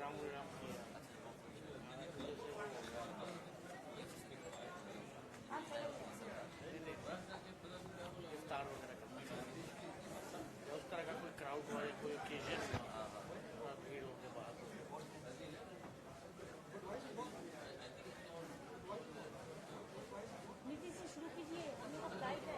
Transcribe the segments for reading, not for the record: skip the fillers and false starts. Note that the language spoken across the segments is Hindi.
इफ्तार वगैरह का या उस तरह का कोई क्राउड हो या कोई ओकेजन थोड़ा भीड़ हो के बाद नीति से शुरू कीजिए, हम लोग लाइव है।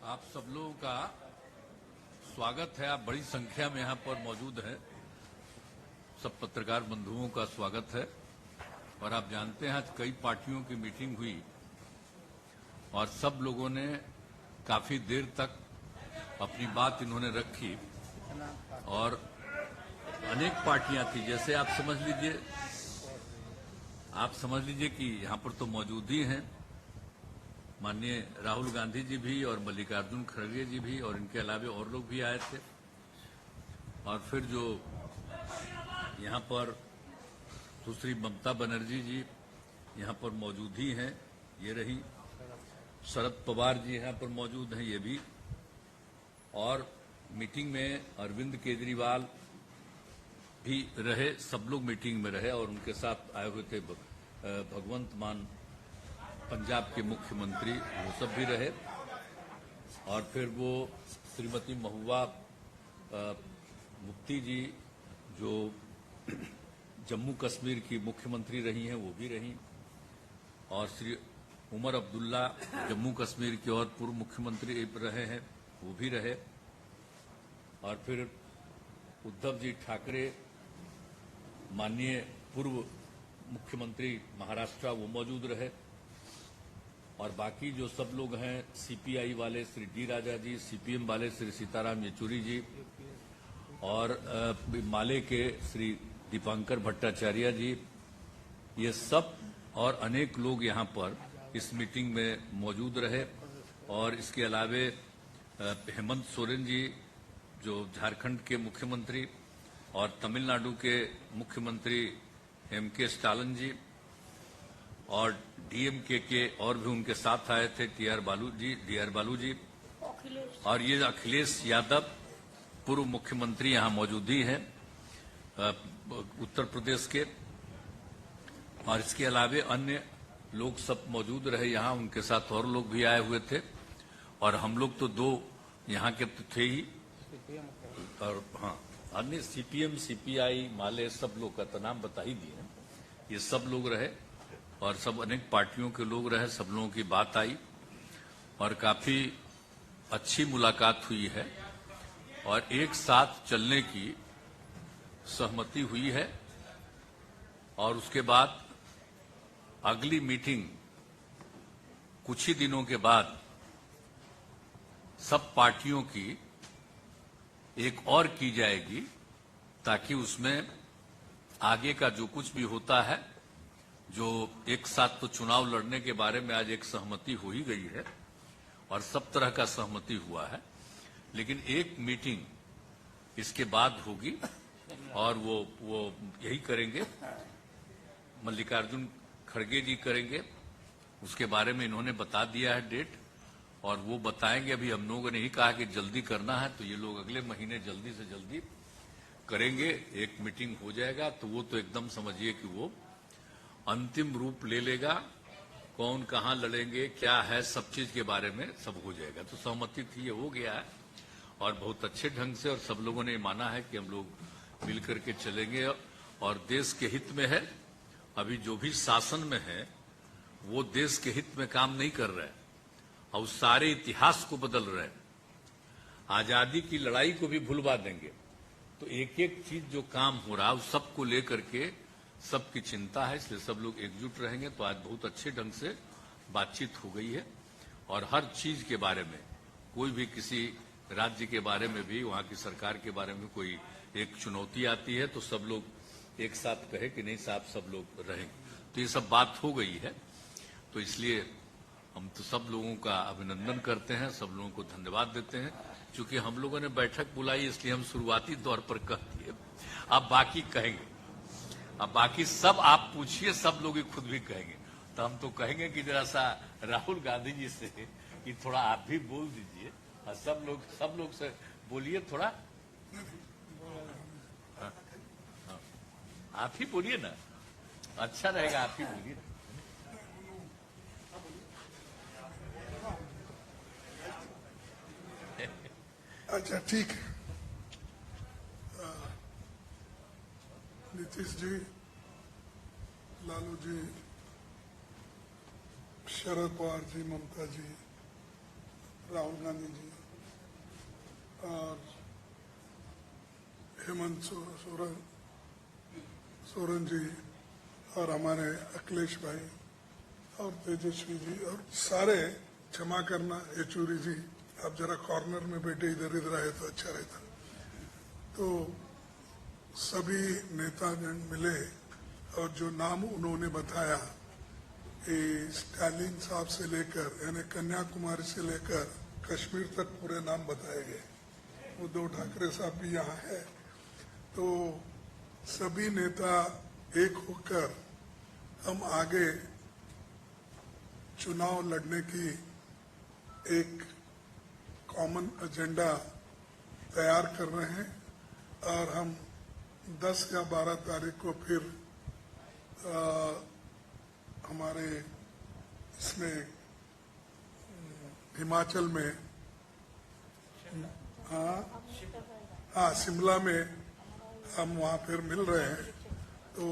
आप सब लोगों का स्वागत है। आप बड़ी संख्या में यहाँ पर मौजूद हैं। सब पत्रकार बंधुओं का स्वागत है। और आप जानते हैं आज कई पार्टियों की मीटिंग हुई और सब लोगों ने काफी देर तक अपनी बात इन्होंने रखी और अनेक पार्टियां थी। जैसे आप समझ लीजिए कि यहाँ पर तो मौजूद ही हैं माननीय राहुल गांधी जी भी और मल्लिकार्जुन खड़गे जी भी और इनके अलावा और लोग भी आए थे। और फिर जो यहाँ पर सुश्री ममता बनर्जी जी यहाँ पर मौजूद ही हैं, ये रही। शरद पवार जी यहाँ पर मौजूद हैं, ये भी। और मीटिंग में अरविंद केजरीवाल भी रहे, सब लोग मीटिंग में रहे और उनके साथ आए हुए थे भगवंत मान पंजाब के मुख्यमंत्री, वो सब भी रहे। और फिर वो श्रीमती महबूबा मुफ्ती जी जो जम्मू कश्मीर की मुख्यमंत्री रही हैं, वो भी रही। और श्री उमर अब्दुल्ला जम्मू कश्मीर के और पूर्व मुख्यमंत्री रहे हैं, वो भी रहे। और फिर उद्धव जी ठाकरे माननीय पूर्व मुख्यमंत्री महाराष्ट्र, वो मौजूद रहे। और बाकी जो सब लोग हैं, सीपीआई वाले श्री डी राजा जी, सीपीएम वाले श्री सीताराम येचुरी जी और माले के श्री दीपांकर भट्टाचार्य जी, ये सब और अनेक लोग यहाँ पर इस मीटिंग में मौजूद रहे। और इसके अलावे हेमंत सोरेन जी जो झारखंड के मुख्यमंत्री और तमिलनाडु के मुख्यमंत्री एमके स्टालिन जी और डीएमके के और भी उनके साथ आए थे डी आर बालू जी और ये अखिलेश यादव पूर्व मुख्यमंत्री यहाँ मौजूद ही हैं उत्तर प्रदेश के। और इसके अलावे अन्य लोग सब मौजूद रहे यहाँ, उनके साथ और लोग भी आए हुए थे। और हम लोग तो दो यहाँ के तो थे ही, और हाँ अन्य सीपीएम सीपीआई माले सब लोग का तो नाम बता ही दिए। ये सब लोग रहे और सब अनेक पार्टियों के लोग रहे, सब लोगों की बात आई और काफी अच्छी मुलाकात हुई है और एक साथ चलने की सहमति हुई है। और उसके बाद अगली मीटिंग कुछ ही दिनों के बाद सब पार्टियों की एक और की जाएगी, ताकि उसमें आगे का जो कुछ भी होता है, जो एक साथ तो चुनाव लड़ने के बारे में आज एक सहमति हो ही गई है और सब तरह का सहमति हुआ है, लेकिन एक मीटिंग इसके बाद होगी और वो यही करेंगे, मल्लिकार्जुन खड़गे जी करेंगे। उसके बारे में इन्होंने बता दिया है डेट और वो बताएंगे। अभी हम लोगों ने ही कहा कि जल्दी करना है, तो ये लोग अगले महीने जल्दी से जल्दी करेंगे, एक मीटिंग हो जाएगा। तो वो तो एकदम समझिए कि वो अंतिम रूप ले लेगा, कौन कहाँ लड़ेंगे क्या है, सब चीज के बारे में सब हो जाएगा। तो सहमति थी, ये हो गया है। और बहुत अच्छे ढंग से, और सब लोगों ने माना है कि हम लोग मिल करके चलेंगे और देश के हित में है। अभी जो भी शासन में है वो देश के हित में काम नहीं कर रहे और सारे इतिहास को बदल रहे हैं। आजादी की लड़ाई को भी भुलवा देंगे। तो एक एक चीज जो काम हो रहा है उस सबको लेकर के सबकी चिंता है, इसलिए सब लोग एकजुट रहेंगे। तो आज बहुत अच्छे ढंग से बातचीत हो गई है और हर चीज के बारे में, कोई भी किसी राज्य के बारे में भी, वहां की सरकार के बारे में कोई एक चुनौती आती है तो सब लोग एक साथ कहे कि नहीं साहब सब लोग रहेंगे। तो ये सब बात हो गई है। तो इसलिए हम तो सब लोगों का अभिनंदन करते हैं, सब लोगों को धन्यवाद देते हैं। चूंकि हम लोगों ने बैठक बुलाई इसलिए हम शुरुआती तौर पर कह दिए, अब बाकी कहेंगे। अब बाकी सब आप पूछिए, सब लोग ही खुद भी कहेंगे। तो हम तो कहेंगे कि जरा सा राहुल गांधी जी से कि थोड़ा आप भी बोल दीजिए और सब लोग से बोलिए थोड़ा। हाँ, हाँ, आप ही बोलिए ना, अच्छा रहेगा, आप ही बोलिए। अच्छा ठीक है। नीतीश जी, लालू जी, शरद पवार जी, ममता जी, राहुल गांधी जी और हेमंत सोरेन जी और हमारे अखिलेश भाई और तेजस्वी जी और सारे, क्षमा करना येचुरी जी, आप जरा कॉर्नर में बैठे इधर इधर आए तो अच्छा रहता। तो सभी नेतागण मिले और जो नाम उन्होंने बताया, स्टालिन साहब से लेकर यानी कन्याकुमारी से लेकर कश्मीर तक पूरे नाम बताए गए। उद्धव ठाकरे साहब भी यहाँ है। तो सभी नेता एक होकर हम आगे चुनाव लड़ने की एक कॉमन एजेंडा तैयार कर रहे हैं और हम 10 या 12 तारीख को फिर हमारे इसमें हिमाचल में, हाँ शिमला में हम वहाँ फिर मिल रहे हैं। तो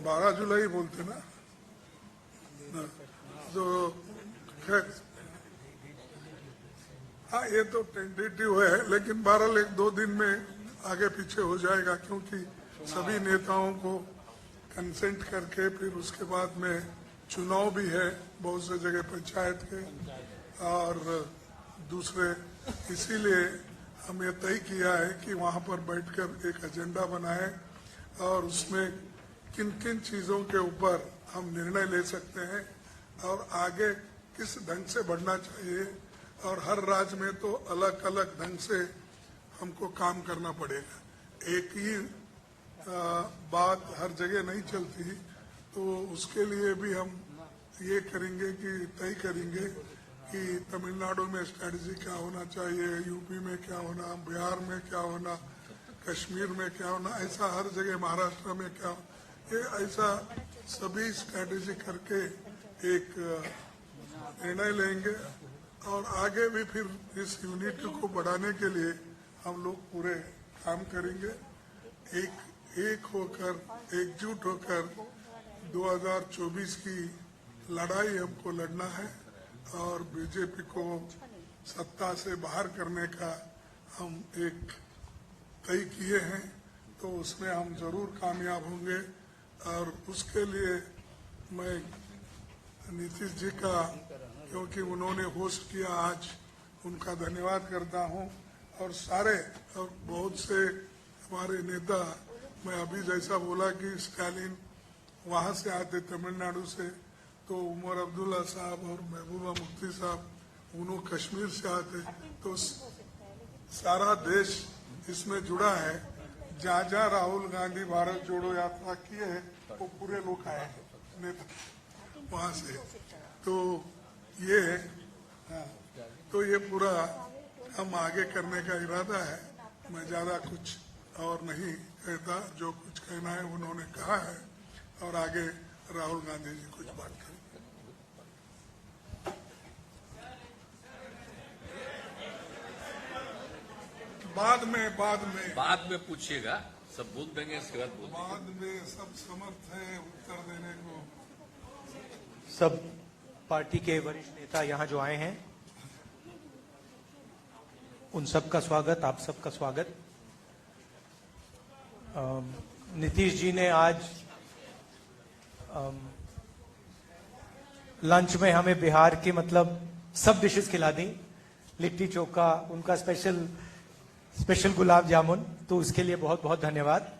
12 जुलाई बोलते ना, तो खैर हाँ ये तो टेंटेटिव है, लेकिन 1-2 दिन में आगे पीछे हो जाएगा क्योंकि सभी नेताओं को कंसेंट करके फिर उसके बाद में चुनाव भी है बहुत से जगह पंचायत के और दूसरे। इसीलिए हम ये तय किया है कि वहाँ पर बैठकर एक एजेंडा बनाए और उसमें किन किन चीज़ों के ऊपर हम निर्णय ले सकते हैं और आगे किस ढंग से बढ़ना चाहिए। और हर राज्य में तो अलग अलग ढंग से हमको काम करना पड़ेगा, एक ही बात हर जगह नहीं चलती। तो उसके लिए भी हम ये करेंगे कि तय करेंगे कि तमिलनाडु में स्ट्रेटजी क्या होना चाहिए, यूपी में क्या होना, बिहार में क्या होना, कश्मीर में क्या होना, ऐसा हर जगह, महाराष्ट्र में क्या, ये ऐसा सभी स्ट्रेटजी करके एक निर्णय लेंगे और आगे भी फिर इस यूनिटी को बढ़ाने के लिए हम लोग पूरे काम करेंगे। एक होकर, एकजुट होकर 2024 की लड़ाई हमको लड़ना है और बीजेपी को सत्ता से बाहर करने का हम एक तय किए हैं। तो उसमें हम जरूर कामयाब होंगे और उसके लिए मैं नीतीश जी का, क्योंकि उन्होंने होस्ट किया आज, उनका धन्यवाद करता हूं। और सारे और बहुत से हमारे नेता, मैं अभी जैसा बोला कि स्टालिन वहां से आते तमिलनाडु से, तो उमर अब्दुल्ला साहब और महबूबा मुफ्ती साहब उन्होंने कश्मीर से आते। तो सारा देश इसमें जुड़ा है। जहाँ जहाँ राहुल गांधी भारत जोड़ो यात्रा किए है वो पूरे लोग आए हैं नेता वहां से। तो ये है, हाँ, तो ये पूरा हम आगे करने का इरादा है। मैं ज्यादा कुछ और नहीं कहता, जो कुछ कहना है उन्होंने कहा है और आगे राहुल गांधी जी कुछ बात करें। बाद में पूछिएगा, सब बोल देंगे, इसके बाद बोल बाद में सब समर्थ है उत्तर देने को। सब पार्टी के वरिष्ठ नेता यहाँ जो आए हैं, उन सबका स्वागत, आप सबका स्वागत। नीतीश जी ने आज लंच में हमें बिहार के मतलब सब डिशेस खिला दी, लिट्टी चोखा, उनका स्पेशल गुलाब जामुन, तो उसके लिए बहुत बहुत धन्यवाद।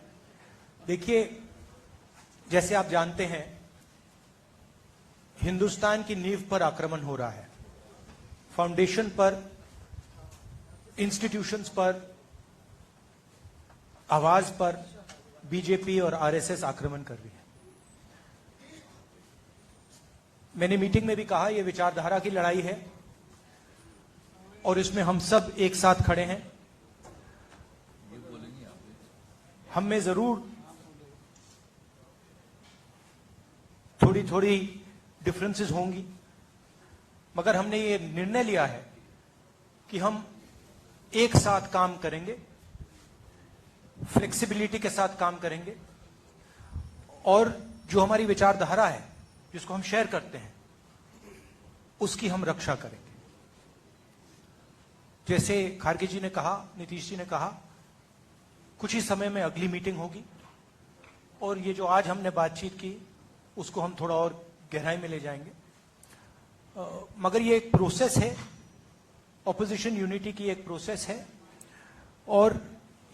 देखिए, जैसे आप जानते हैं, हिंदुस्तान की नींव पर आक्रमण हो रहा है, फाउंडेशन पर, इंस्टीट्यूशंस पर, आवाज पर बीजेपी और आरएसएस आक्रमण कर रही है। मैंने मीटिंग में भी कहा, यह विचारधारा की लड़ाई है और इसमें हम सब एक साथ खड़े हैं। हम में जरूर थोड़ी थोड़ी डिफरेंसेस होंगी, मगर हमने ये निर्णय लिया है कि हम एक साथ काम करेंगे, फ्लेक्सिबिलिटी के साथ काम करेंगे और जो हमारी विचारधारा है, जिसको हम शेयर करते हैं, उसकी हम रक्षा करेंगे। जैसे खारगे जी ने कहा, नीतीश जी ने कहा, कुछ ही समय में अगली मीटिंग होगी और ये जो आज हमने बातचीत की, उसको हम थोड़ा और गहराई में ले जाएंगे। मगर ये एक प्रोसेस है, ऑपोजिशन यूनिटी की एक प्रोसेस है और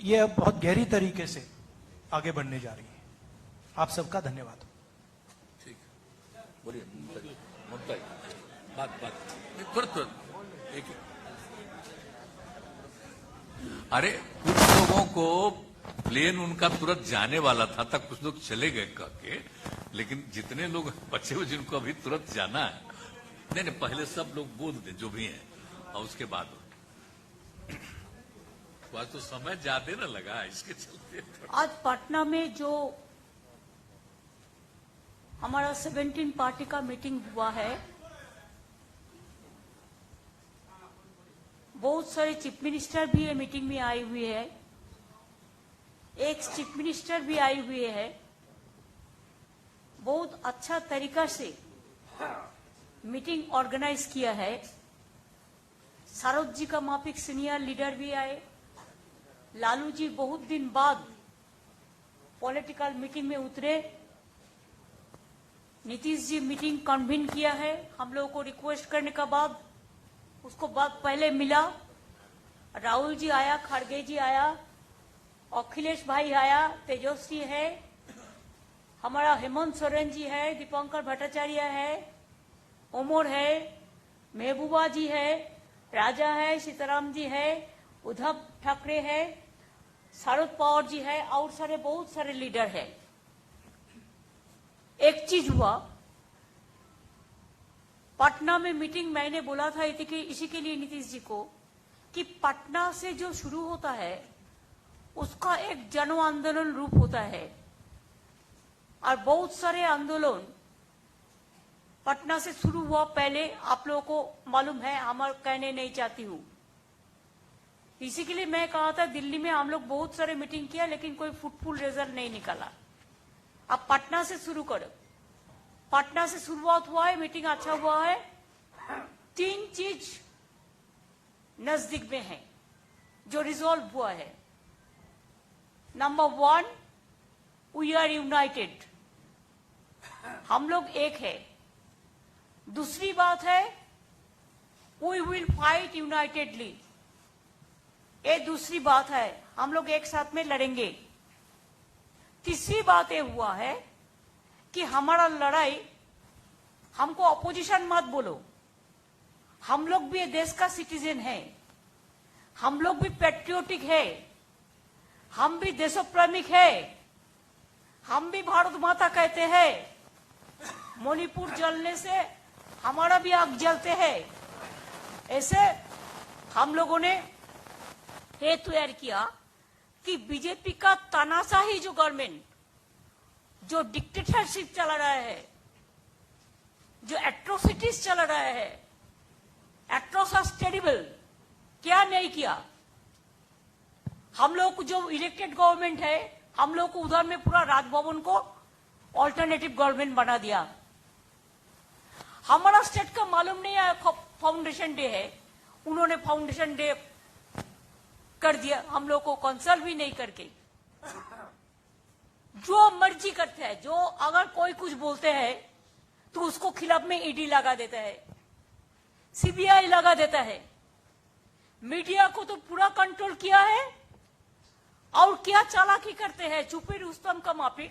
ये अब बहुत गहरी तरीके से आगे बढ़ने जा रही है। आप सबका धन्यवाद। ठीक है, बोलिए ममता जी, बात तुरंत एक। अरे कुछ लोगों को प्लेन उनका तुरंत जाने वाला था, तब कुछ लोग चले गए कह के, लेकिन जितने लोग बचे हुए जिनको अभी तुरंत जाना है, नहीं, पहले सब लोग बोल दे जो भी हैं और उसके बाद आज तो समय ज्यादा न लगा, इसके चलते। आज पटना में जो हमारा 17 पार्टी का मीटिंग हुआ है, बहुत सारे चीफ मिनिस्टर भी ये मीटिंग में आए हुए हैं, एक चीफ मिनिस्टर भी आए हुए हैं। बहुत अच्छा तरीका से मीटिंग ऑर्गेनाइज किया है। सारोद जी का माफिक सीनियर लीडर भी आए, लालू जी बहुत दिन बाद पॉलिटिकल मीटिंग में उतरे, नीतीश जी मीटिंग कन्वीन किया है हम लोगों को रिक्वेस्ट करने का बाद, उसको बाद पहले मिला, राहुल जी आया, खड़गे जी आया, अखिलेश भाई आया, तेजस्वी है, हमारा हेमंत सोरेन जी है, दीपंकर भट्टाचार्य है, ओमर है, महबूबा जी है, राजा है, सीताराम जी है, उद्धव ठाकरे है, शरद पवार जी है और सारे बहुत सारे लीडर है। एक चीज हुआ, पटना में मीटिंग मैंने बोला था इसी के लिए नीतीश जी को कि पटना से जो शुरू होता है उसका एक जन आंदोलन रूप होता है और बहुत सारे आंदोलन पटना से शुरू हुआ। पहले आप लोगों को मालूम है, हम कहने नहीं चाहती हूँ, इसी के लिए मैं कहा था दिल्ली में हम लोग बहुत सारे मीटिंग किया लेकिन कोई फ्रूटफुल रिजल्ट नहीं निकाला। अब पटना से शुरू करो, पटना से शुरुआत हुआ है, मीटिंग अच्छा हुआ है। 3 चीज नजदीक में है जो रिजॉल्व हुआ है। नंबर 1, वी आर यूनाइटेड, हम लोग एक है। दूसरी बात है, वी विल फाइट यूनाइटेडली, ये दूसरी बात है, हम लोग एक साथ में लड़ेंगे। तीसरी बात ये हुआ है कि हमारा लड़ाई, हमको अपोजिशन मत बोलो, हम लोग भी देश का सिटीजन है, हम लोग भी पैट्रियोटिक है, हम भी देशप्रेमिक है, हम भी भारत माता कहते हैं। मणिपुर जलने से हमारा भी आग जलते हैं। ऐसे हम लोगों ने ये तैयार किया कि बीजेपी का तानाशाही जो गवर्नमेंट, जो डिक्टेटरशिप चला रहा है, जो एट्रोसिटीज चला रहा है, एट्रोसस टेरिबल, क्या नहीं किया, हम लोग को जो इलेक्टेड गवर्नमेंट है, हम लोग को उधर में पूरा राजभवन को ऑल्टरनेटिव गवर्नमेंट बना दिया। हमारा स्टेट का मालूम नहीं है फाउंडेशन डे है, उन्होंने फाउंडेशन डे कर दिया, हम लोग को कंसल्ट भी नहीं करके। जो मर्जी करते हैं, जो अगर कोई कुछ बोलते हैं तो उसको खिलाफ में ईडी लगा देता है, सीबीआई लगा देता है। मीडिया को तो पूरा कंट्रोल किया है, और क्या चालाकी करते हैं, छुपे रुस्तम का माफिक।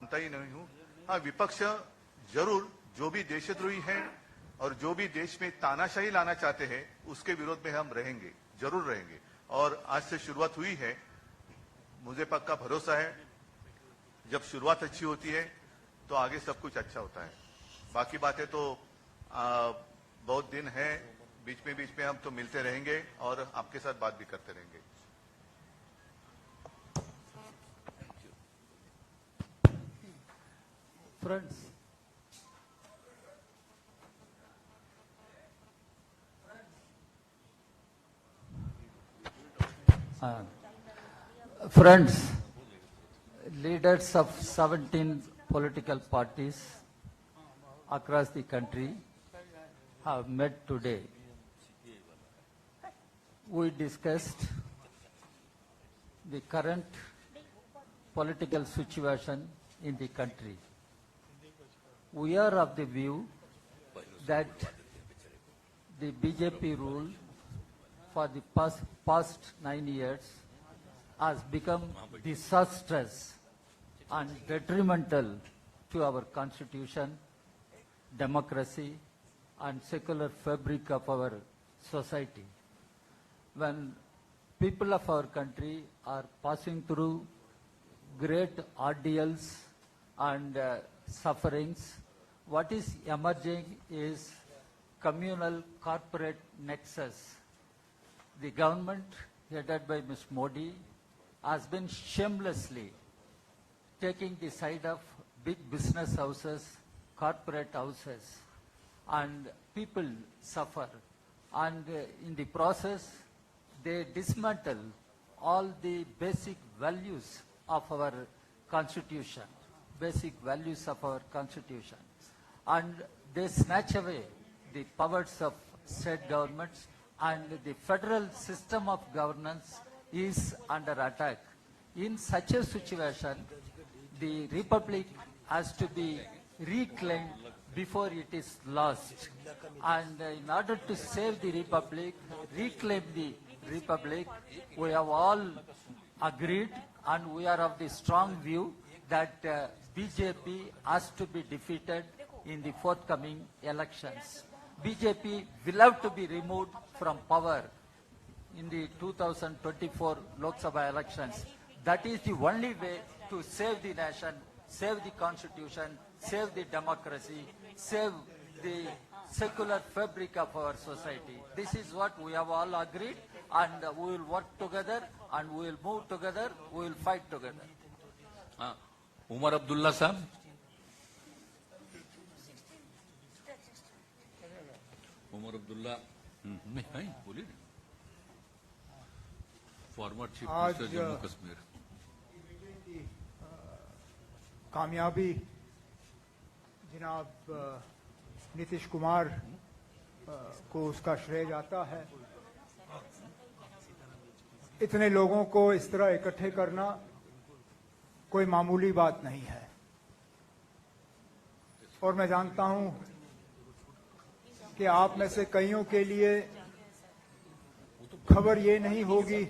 मानता ही नहीं हूं। हाँ, विपक्ष जरूर जो भी देशद्रोही हैं और जो भी देश में तानाशाही लाना चाहते हैं उसके विरोध में हम रहेंगे, जरूर रहेंगे। और आज से शुरुआत हुई है, मुझे पक्का भरोसा है जब शुरुआत अच्छी होती है तो आगे सब कुछ अच्छा होता है। बाकी बातें तो बहुत दिन है, बीच में हम तो मिलते रहेंगे और आपके साथ बात भी करते रहेंगे। Friends, friends, leaders of 17 political parties across the country have met today. We discussed the current political situation in the country. We are of the view that the BJP rule for the past 9 years has become disastrous and detrimental to our constitution, democracy, and secular fabric of our society. When people of our country are passing through great ordeals and sufferings, what is emerging is communal corporate nexus. The government headed by Ms. Modi has been shamelessly taking the side of big business houses, corporate houses, and people suffer. And in the process, they dismantle all the basic values of our constitution, basic values of our constitution. And they snatch away the powers of state governments, and the federal system of governance is under attack. In such a situation, the republic has to be reclaimed before it is lost. And in order to save the republic, reclaim the republic, we have all agreed and we are of the strong view that BJP has to be defeated in the forthcoming elections. BJP will have to be removed from power in the 2024 Lok Sabha elections. That is the only way to save the nation, save the constitution, save the democracy, save the secular fabric of our society. This is what we have all agreed, and we will work together and we will move together, we will fight together. Omar Abdullah साहब। उमर अब्दुल्ला नहीं बोलिए ना। Former chief minister Jammu Kashmir. कामयाबी जनाब नीतीश कुमार को उसका श्रेय जाता है। इतने लोगों को इस तरह इकट्ठे करना कोई मामूली बात नहीं है, और मैं जानता हूं कि आप में से कईयों के लिए खबर ये नहीं होगी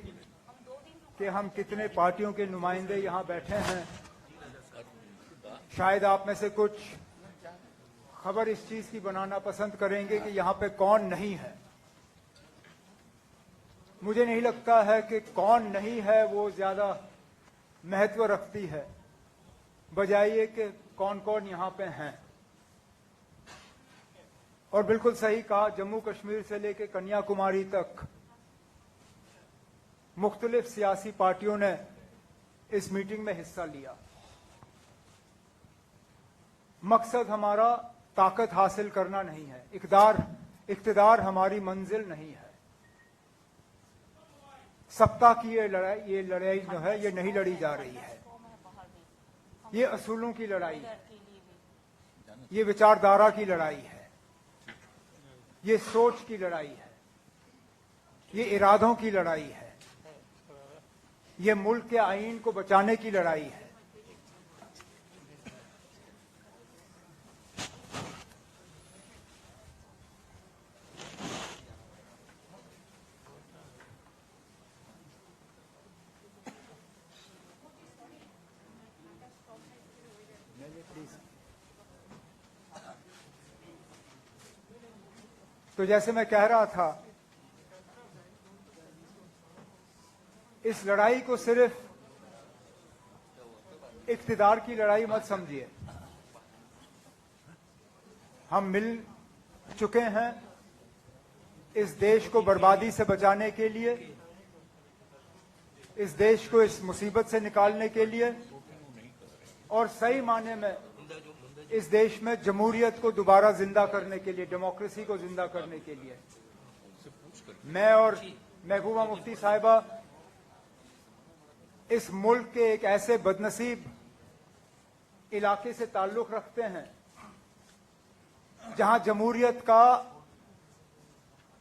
कि हम कितने पार्टियों के नुमाइंदे यहां बैठे हैं। शायद आप में से कुछ खबर इस चीज की बनाना पसंद करेंगे कि यहां पे कौन नहीं है। मुझे नहीं लगता है कि कौन नहीं है वो ज्यादा महत्व रखती है, बजाय ये कि कौन कौन यहां पे हैं। और बिल्कुल सही कहा, जम्मू कश्मीर से लेकर कन्याकुमारी तक मुख्तलिफ सियासी पार्टियों ने इस मीटिंग में हिस्सा लिया। मकसद हमारा ताकत हासिल करना नहीं है, इक़्तिदार हमारी मंजिल नहीं है। सत्ता की ये लड़ाई जो है ये नहीं लड़ी जा रही है। ये असूलों की लड़ाई है, ये विचारधारा की लड़ाई है, ये सोच की लड़ाई है, ये इरादों की लड़ाई है, ये मुल्क के आईन को बचाने की लड़ाई है। तो जैसे मैं कह रहा था, इस लड़ाई को सिर्फ इक्तिदार की लड़ाई मत समझिए। हम मिल चुके हैं इस देश को बर्बादी से बचाने के लिए, इस देश को इस मुसीबत से निकालने के लिए, और सही मायने में इस देश में जमहूरियत को दोबारा जिंदा करने के लिए, डेमोक्रेसी को जिंदा करने के लिए। मैं और महबूबा मुफ्ती साहिबा इस मुल्क के एक ऐसे बदनसीब इलाके से ताल्लुक रखते हैं जहां जमहूरियत का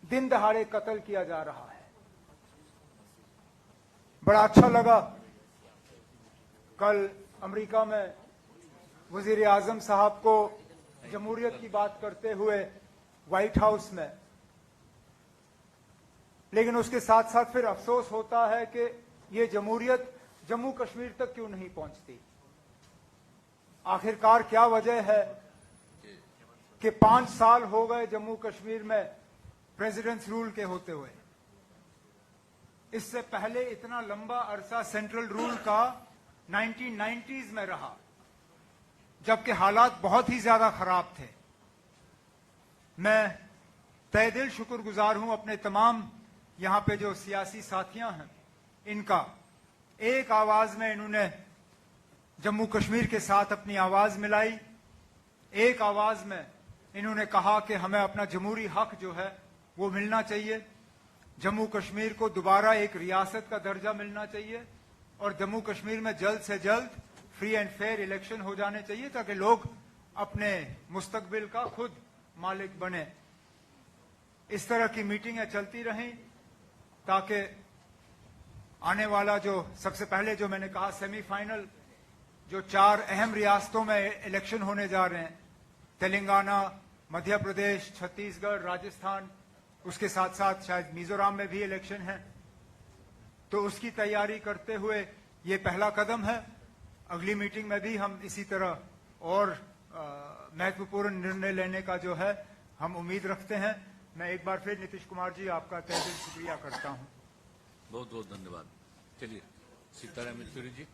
दिन दहाड़े कत्ल किया जा रहा है। बड़ा अच्छा लगा कल अमेरिका में वजीर आजम साहब को जमहूरियत की बात करते हुए व्हाइट हाउस में, लेकिन उसके साथ साथ फिर अफसोस होता है कि ये जमहूरियत जम्मू कश्मीर तक क्यों नहीं पहुंचती। आखिरकार क्या वजह है कि 5 साल हो गए जम्मू कश्मीर में प्रेसिडेंट्स रूल के होते हुए। इससे पहले इतना लंबा अरसा सेंट्रल रूल का 1990s में रहा, जबकि हालात बहुत ही ज्यादा खराब थे। मैं तहे दिल शुक्रगुजार हूं अपने तमाम यहां पे जो सियासी साथियां हैं, इनका एक आवाज में इन्होंने जम्मू कश्मीर के साथ अपनी आवाज मिलाई। एक आवाज में इन्होंने कहा कि हमें अपना जमहूरी हक जो है वो मिलना चाहिए, जम्मू कश्मीर को दोबारा एक रियासत का दर्जा मिलना चाहिए, और जम्मू कश्मीर में जल्द से जल्द फ्री एंड फेयर इलेक्शन हो जाने चाहिए ताकि लोग अपने मुस्तकबिल का खुद मालिक बने। इस तरह की मीटिंगें चलती रहें ताकि आने वाला जो सबसे पहले जो मैंने कहा सेमीफाइनल, जो 4 अहम रियासतों में इलेक्शन होने जा रहे हैं, तेलंगाना, मध्य प्रदेश, छत्तीसगढ़, राजस्थान, उसके साथ साथ शायद मिजोरम में भी इलेक्शन है, तो उसकी तैयारी करते हुए ये पहला कदम है। अगली मीटिंग में भी हम इसी तरह और महत्वपूर्ण निर्णय लेने का जो है हम उम्मीद रखते हैं। मैं एक बार फिर नीतीश कुमार जी आपका तहे दिल शुक्रिया करता हूं। बहुत बहुत धन्यवाद। चलिए सीताराम येचुरी जी।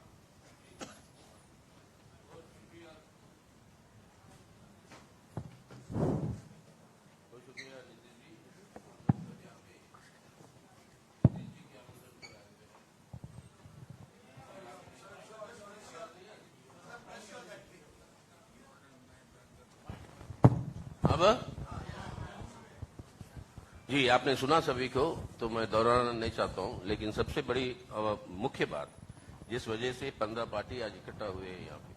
अब जी आपने सुना सभी को, तो मैं दोहराना नहीं चाहता हूं, लेकिन सबसे बड़ी मुख्य बात जिस वजह से 15 पार्टी आज इकट्ठा हुए हैं यहाँ पे,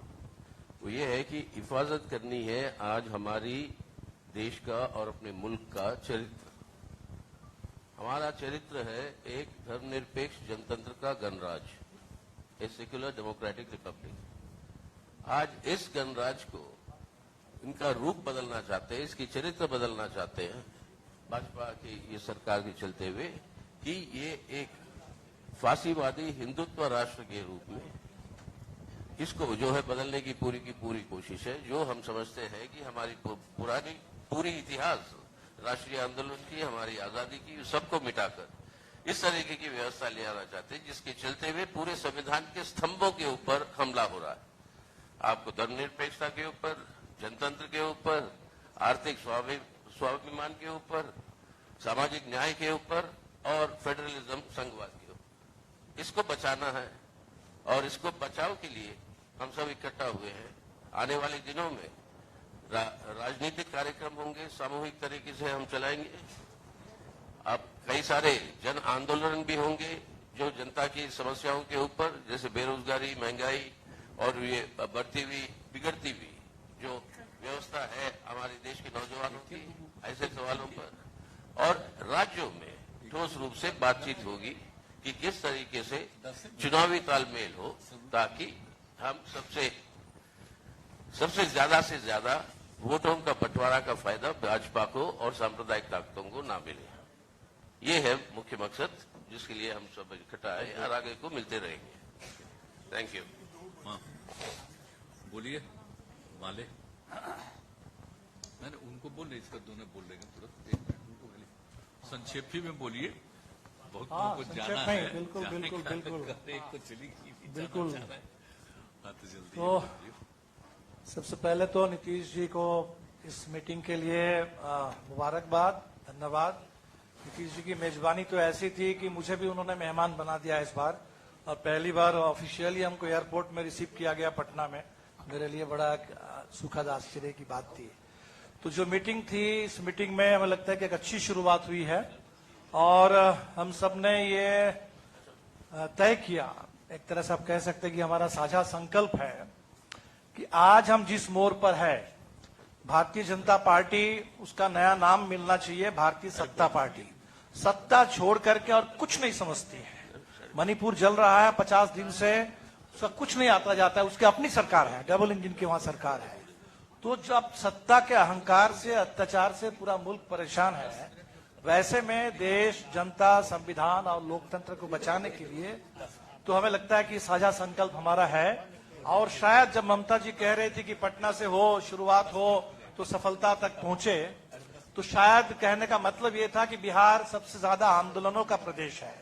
वो ये है कि हिफाजत करनी है आज हमारी देश का और अपने मुल्क का चरित्र। हमारा चरित्र है एक धर्मनिरपेक्ष जनतंत्र का गणराज, ए सेक्युलर डेमोक्रेटिक रिपब्लिक। आज इस गणराज को इनका रूप बदलना चाहते हैं, इसकी चरित्र बदलना चाहते हैं भाजपा की ये सरकार के चलते हुए कि ये एक फांसीवादी हिंदुत्व राष्ट्र के रूप में इसको जो है बदलने की पूरी कोशिश है। जो हम समझते हैं कि हमारी पूरी इतिहास राष्ट्रीय आंदोलन की, हमारी आजादी की, सबको मिटाकर इस तरीके की व्यवस्था ले आना चाहते हैं जिसके चलते हुए पूरे संविधान के स्तंभों के ऊपर हमला हो रहा है। आपको धर्मनिरपेक्षता के ऊपर, जनतंत्र के ऊपर, आर्थिक स्वाभिमान के ऊपर, सामाजिक न्याय के ऊपर और फेडरलिज्म संघवाद के ऊपर, इसको बचाना है। और इसको बचाव के लिए हम सब इकट्ठा हुए हैं। आने वाले दिनों में राजनीतिक कार्यक्रम होंगे, सामूहिक तरीके से हम चलाएंगे। अब कई सारे जन आंदोलन भी होंगे जो जनता की समस्याओं के ऊपर, जैसे बेरोजगारी, महंगाई और ये बढ़ती हुई बिगड़ती हुई जो व्यवस्था है हमारे देश के नौजवानों की, ऐसे सवालों पर, और राज्यों में ठोस रूप से बातचीत होगी कि किस तरीके से चुनावी तालमेल हो ताकि हम सबसे ज्यादा से ज्यादा वोटों का बंटवारा का फायदा भाजपा को और सांप्रदायिक ताकतों को ना मिले। ये है मुख्य मकसद जिसके लिए हम सब इकट्ठा है और आगे को मिलते रहेंगे। Thank you. बोलिए माले। मैंने उनको बोल रहे, इसका दोनों बोल रहे हैं तुरंत। एक मिनट उनको संक्षेप ही में बोलिए, बहुत हाँ, लोगों को संक्षेप जाना में, है। बिल्कुल, जाने बिल्कुल, का बिल्कुल। एक तो चली गई, बिल्कुल। जाना है। हाँ, तो जल्दी तो बोलिए। सबसे पहले तो नीतीश जी को इस मीटिंग के लिए मुबारकबाद, धन्यवाद। नीतीश जी की मेजबानी तो ऐसी थी कि मुझे भी उन्होंने मेहमान बना दिया इस बार, और पहली बार ऑफिशियली हमको एयरपोर्ट में रिसीव किया गया पटना में। मेरे लिए बड़ा सुखद आश्चर्य की बात थी। तो जो मीटिंग थी, इस मीटिंग में हमें लगता है कि एक अच्छी शुरुआत हुई है, और हम सब ने ये तय किया, एक तरह से आप कह सकते हैं कि हमारा साझा संकल्प है कि आज हम जिस मोड़ पर है, भारतीय जनता पार्टी, उसका नया नाम मिलना चाहिए भारतीय सत्ता पार्टी। सत्ता छोड़ करके और कुछ नहीं समझती है। मणिपुर जल रहा है 50 दिन से, उसका कुछ नहीं आता जाता है, उसकी अपनी सरकार है, डबल इंजन की वहां सरकार है। तो जब सत्ता के अहंकार से, अत्याचार से पूरा मुल्क परेशान है, वैसे में देश, जनता, संविधान और लोकतंत्र को बचाने के लिए तो हमें लगता है कि साझा संकल्प हमारा है। और शायद जब ममता जी कह रही थी कि पटना से हो, शुरुआत हो तो सफलता तक पहुंचे, तो शायद कहने का मतलब ये था कि बिहार सबसे ज्यादा आंदोलनों का प्रदेश है।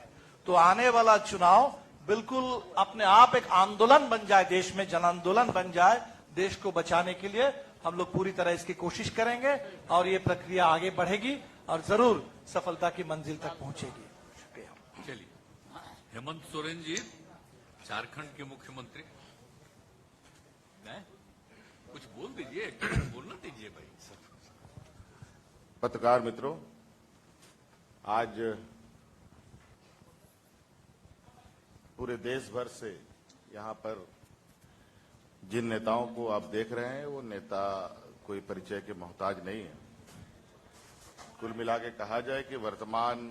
तो आने वाला चुनाव बिल्कुल अपने आप एक आंदोलन बन जाए, देश में जन आंदोलन बन जाए। देश को बचाने के लिए हम लोग पूरी तरह इसकी कोशिश करेंगे, और ये प्रक्रिया आगे बढ़ेगी और जरूर सफलता की मंजिल तक पहुंचेगी। शुक्रिया। चलिए, हेमंत सोरेन जी, झारखंड के मुख्यमंत्री, कुछ बोल दीजिए, बोलना दीजिए भाई। पत्रकार मित्रों, आज पूरे देश भर से यहाँ पर जिन नेताओं को आप देख रहे हैं, वो नेता कोई परिचय के मोहताज नहीं है। कुल मिला के कहा जाए कि वर्तमान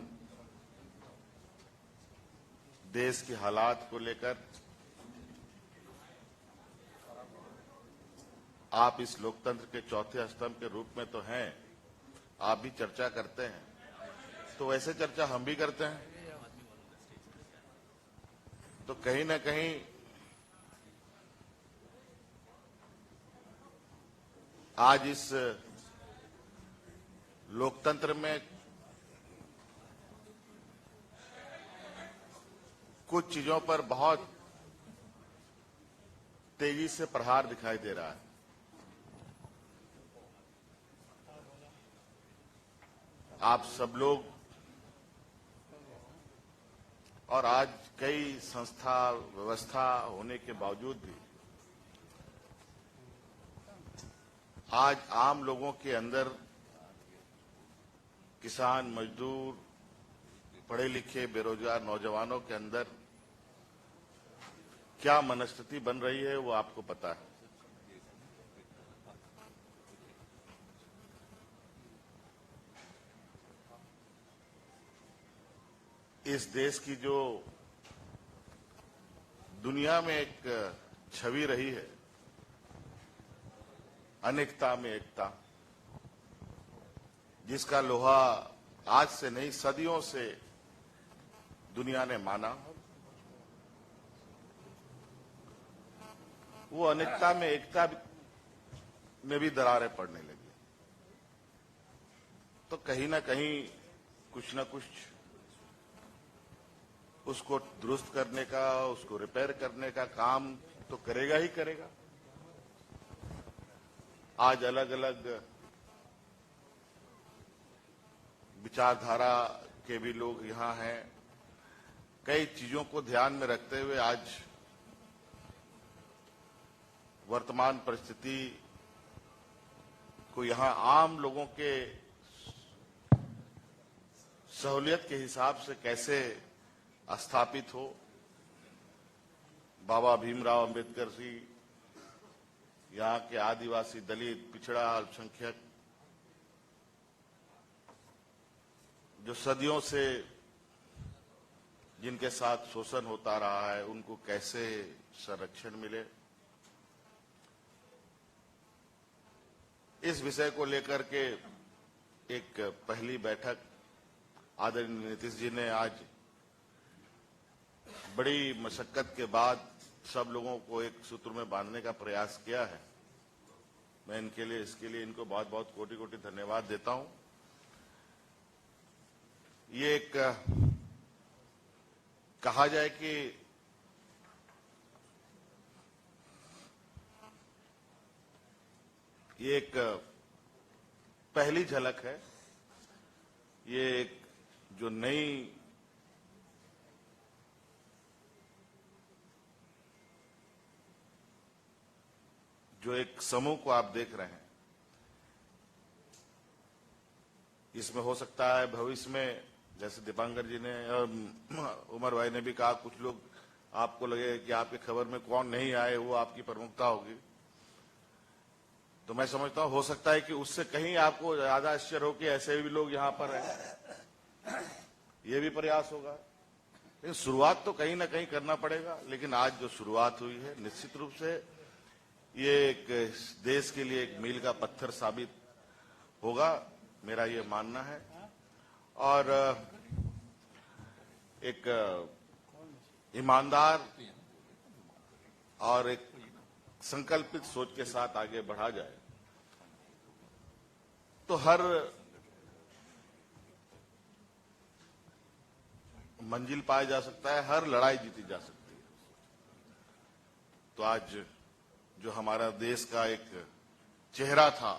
देश के हालात को लेकर आप इस लोकतंत्र के चौथे स्तंभ के रूप में तो हैं, आप भी चर्चा करते हैं, तो वैसे चर्चा हम भी करते हैं। तो कहीं ना कहीं आज इस लोकतंत्र में कुछ चीजों पर बहुत तेजी से प्रहार दिखाई दे रहा है। आप सब लोग और आज कई संस्था व्यवस्था होने के बावजूद भी आज आम लोगों के अंदर, किसान, मजदूर, पढ़े लिखे, बेरोजगार नौजवानों के अंदर क्या मनस्थिति बन रही है, वो आपको पता है। इस देश की जो दुनिया में एक छवि रही है, अनेकता में एकता, जिसका लोहा आज से नहीं सदियों से दुनिया ने माना, वो अनेकता में एकता में भी दरारें पड़ने लगी। तो कहीं ना कहीं कुछ न कुछ उसको दुरुस्त करने का, उसको रिपेयर करने का काम तो करेगा ही करेगा। आज अलग अलग विचारधारा के भी लोग यहां हैं। कई चीजों को ध्यान में रखते हुए आज वर्तमान परिस्थिति को यहां आम लोगों के सहूलियत के हिसाब से कैसे स्थापित हो, बाबा भीमराव अंबेडकर जी, यहाँ के आदिवासी, दलित, पिछड़ा, अल्पसंख्यक, जो सदियों से जिनके साथ शोषण होता रहा है, उनको कैसे संरक्षण मिले, इस विषय को लेकर के एक पहली बैठक आदरणीय नीतीश जी ने आज बड़ी मशक्कत के बाद सब लोगों को एक सूत्र में बांधने का प्रयास किया है। मैं इसके लिए इनको बहुत बहुत कोटि कोटि धन्यवाद देता हूं। ये एक कहा जाए कि ये एक पहली झलक है। ये एक जो नई जो एक समूह को आप देख रहे हैं, इसमें हो सकता है भविष्य में, जैसे दीपांकर जी ने और उमर भाई ने भी कहा, कुछ लोग आपको लगे कि आपकी खबर में कौन नहीं आए वो आपकी प्रमुखता होगी। तो मैं समझता हूं हो सकता है कि उससे कहीं आपको ज्यादा आश्चर्य हो कि ऐसे भी लोग यहां पर हैं। ये भी प्रयास होगा, लेकिन शुरुआत तो कहीं ना कहीं करना पड़ेगा। लेकिन आज जो शुरुआत हुई है, निश्चित रूप से ये एक देश के लिए एक मील का पत्थर साबित होगा, मेरा ये मानना है। और एक ईमानदार और एक संकल्पित सोच के साथ आगे बढ़ा जाए तो हर मंजिल पाया जा सकता है, हर लड़ाई जीती जा सकती है। तो आज जो हमारा देश का एक चेहरा था,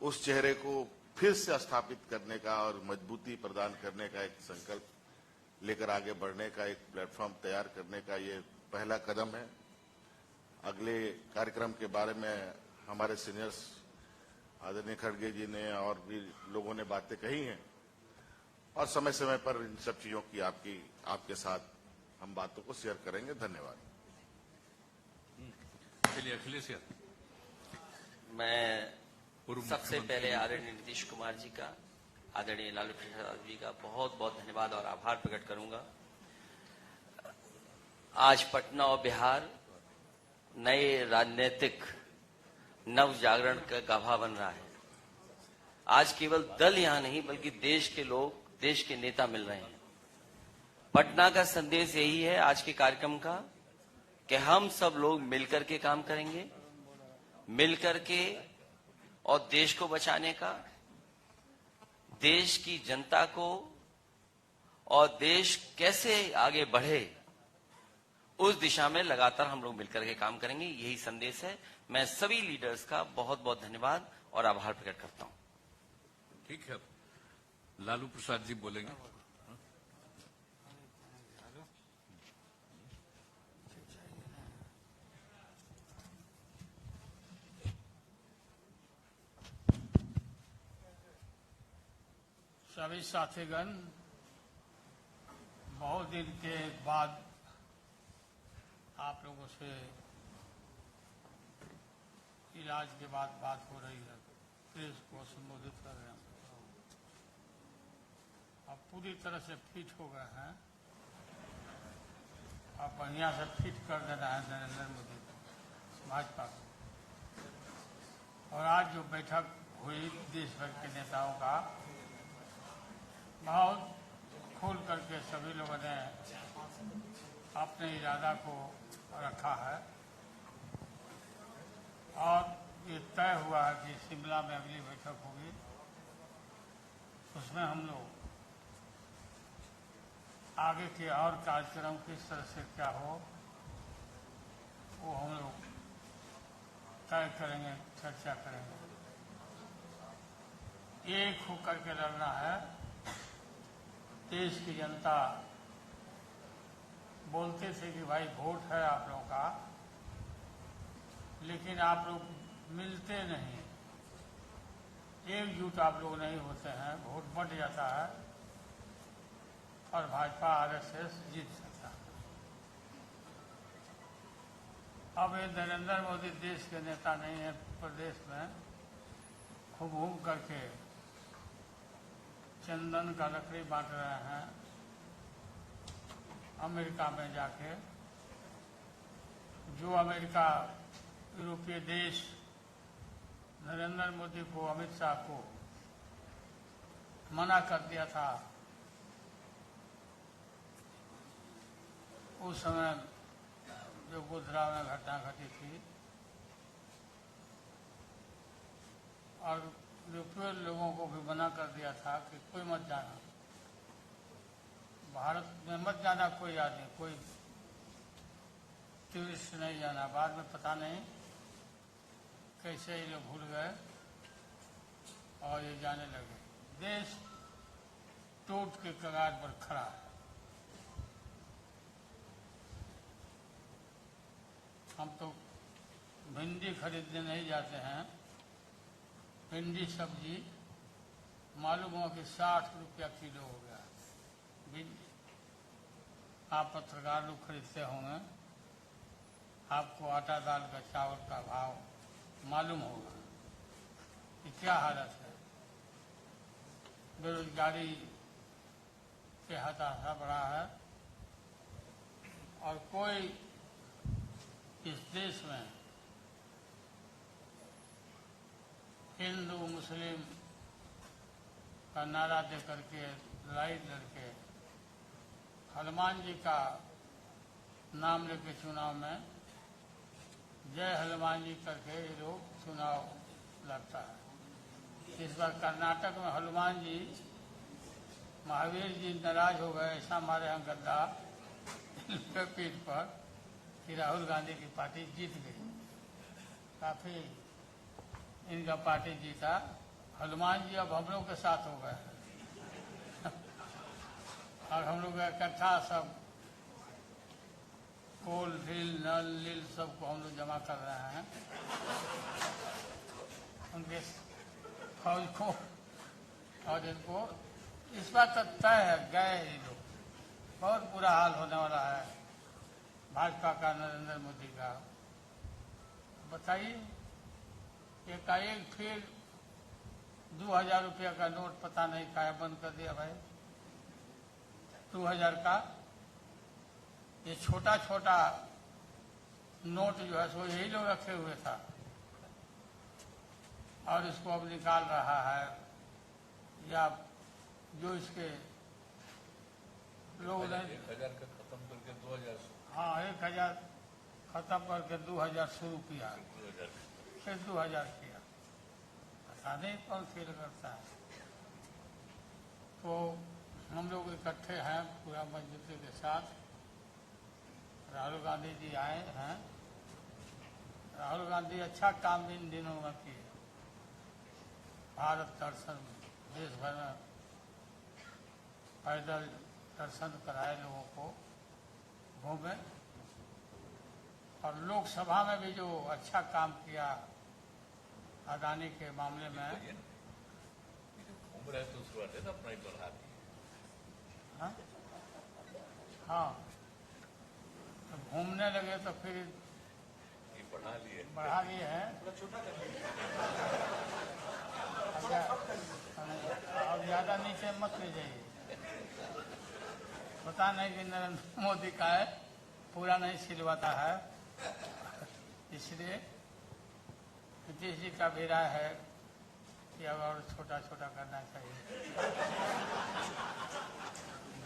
उस चेहरे को फिर से स्थापित करने का और मजबूती प्रदान करने का एक संकल्प लेकर आगे बढ़ने का एक प्लेटफॉर्म तैयार करने का ये पहला कदम है। अगले कार्यक्रम के बारे में हमारे सीनियर्स आदरणीय खड़गे जी ने और भी लोगों ने बातें कही हैं, और समय समय पर इन सब चीजों की आपके साथ हम बातों को शेयर करेंगे। धन्यवाद। चलिए अखिलेश यार। मैं सबसे पहले आदरणीय नीतीश कुमार जी का, आदरणीय लालू प्रसाद जी का बहुत बहुत धन्यवाद और आभार प्रकट करूंगा। आज पटना और बिहार नए राजनीतिक नव जागरण का गाभा बन रहा है। आज केवल दल यहां नहीं बल्कि देश के लोग, देश के नेता मिल रहे हैं। पटना का संदेश यही है आज के कार्यक्रम का कि हम सब लोग मिलकर के काम करेंगे, मिलकर के, और देश को बचाने का, देश की जनता को, और देश कैसे आगे बढ़े उस दिशा में लगातार हम लोग मिलकर के काम करेंगे। यही संदेश है। मैं सभी लीडर्स का बहुत बहुत धन्यवाद और आभार प्रकट करता हूं। ठीक है, लालू प्रसाद जी बोलेंगे। सभी साथीगण, बहुत दिन के बाद आप लोगों से इलाज के बाद बात हो रही है। प्रेस को संबोधित कर रहे हैं। अब पूरी तरह से फिट हो गए हैं। अब बढ़िया से फिट कर देना है नरेंद्र मोदी भाजपा को। और आज जो बैठक हुई देश भर के नेताओं का, बहुत खोल करके सभी लोगों ने अपने इरादा को रखा है, और ये तय हुआ है कि शिमला में अगली बैठक होगी। उसमें हम लोग आगे के और कार्यक्रम किस तरह से क्या हो वो हम लोग तय करेंगे, चर्चा करेंगे। एक होकर के लड़ना है। देश की जनता बोलते थे कि भाई वोट है आप लोगों का, लेकिन आप लोग मिलते नहीं, एकजुट आप लोग नहीं होते हैं, वोट बढ़ जाता है और भाजपा आरएसएस जीत सकता है। अब ये नरेंद्र मोदी देश के नेता नहीं है, प्रदेश में खूब घूम करके चंदन का लकड़ी बांट रहे हैं। अमेरिका में जाके जो अमेरिका, यूरोपीय देश नरेंद्र मोदी को, अमित शाह को मना कर दिया था, उस समय जो गोधरा में घटना घटी थी, और यूरोपीय लोगों को भी मना कर दिया था कि कोई मत जाना, भारत में मत जाना कोई आदमी, कोई टूरिस्ट नहीं जाना। बाद में पता नहीं कैसे ये लोग भूल गए और ये जाने लगे। देश टूट के कगार पर खड़ा है। हम तो भिंडी खरीदने नहीं जाते हैं, भिंडी सब्जी मालूम हुआ कि 60 रुपया किलो हो गया भिंडी। आप पत्रकार लोग खरीदते होंगे, आपको आटा दाल का चावल का भाव मालूम होगा कि क्या हालत है। बेरोजगारी के हताशा बढ़ा है और कोई इस देश में हिंदू मुस्लिम का नारा दे करके लड़ाई लड़के हनुमान जी का नाम लेके चुनाव में जय हनुमान जी करके ये लोग चुनाव लड़ता है। इस बार कर्नाटक में हनुमान जी महावीर जी नाराज हो गए, ऐसा हमारे यहाँ गद्दा पीठ पर कि राहुल गांधी की पार्टी जीत गई। काफी इनका पार्टी जीता। हनुमान जी अब हम लोग के साथ हो गए और हम लोग इकट्ठा सब कोल ढील नल लील सबको हम लोग जमा कर रहे हैं। उनके फौज को और इनको इस बात तक तय है, गए ये लोग। बहुत बुरा हाल होने वाला है भाजपा का, नरेंद्र मोदी का। बताइए, एकाएक फिर 2000 रुपया का नोट पता नहीं काहे बंद कर दिया भाई। 2000 का ये छोटा छोटा नोट जो है सो यही लोग रखे हुए था और इसको अब निकाल रहा है, या जो इसके लोग 1000 का खत्म करके 2000। हाँ, 1000 खत्म करके 2000 शुरू किया, फिर 2000 किया। पता नहीं कौन फेल करता है। तो हम लोग इकट्ठे हैं पूरा मजबूती के साथ। राहुल गांधी जी आए हैं। राहुल गांधी अच्छा काम इन दिनों में किए। भारत दर्शन देश भर में पैदल दर्शन कराए, लोगों को घूमे और लोकसभा में भी जो अच्छा काम किया अदानी के मामले में। घूम रहे तो उसके बाद अपना ही बढ़ा दिए। हाँ, हाँ, तो घूमने लगे तो फिर ये बढ़ा लिए हैं। अब ज्यादा नीचे मत ले जाइए। पता नहीं कि नरेंद्र मोदी का है, पूरा नहीं सिलवाता है, इसलिए नीतीश जी का भी राय है कि अब और छोटा छोटा करना चाहिए।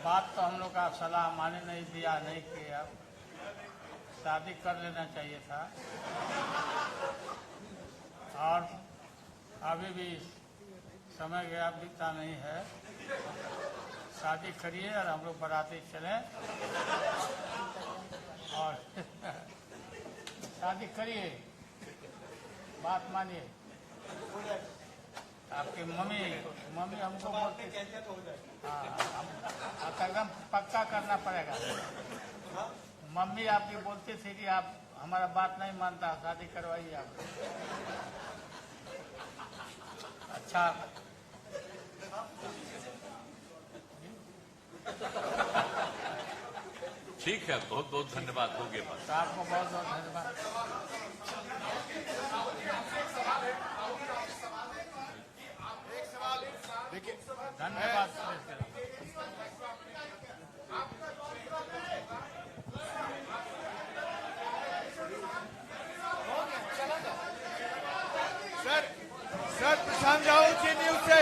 बात तो हम लोग का सलाह माने नहीं दिया, नहीं किया। शादी कर लेना चाहिए था और अभी भी समय गया, बीता नहीं है। शादी करिए और हम लोग बाराती चलें और शादी करिए, बात मानिए। आपकी मम्मी हमको बोलती, हाँ, एकदम पक्का करना पड़ेगा। मम्मी आपकी बोलती थी कि आप हमारा बात नहीं मानता, शादी करवाइए आप। अच्छा, ठीक है, बहुत बहुत धन्यवाद। हो गया बात। आपको बहुत बहुत धन्यवाद। धन्यवाद। सर प्रशांत राहुल के न्यूज से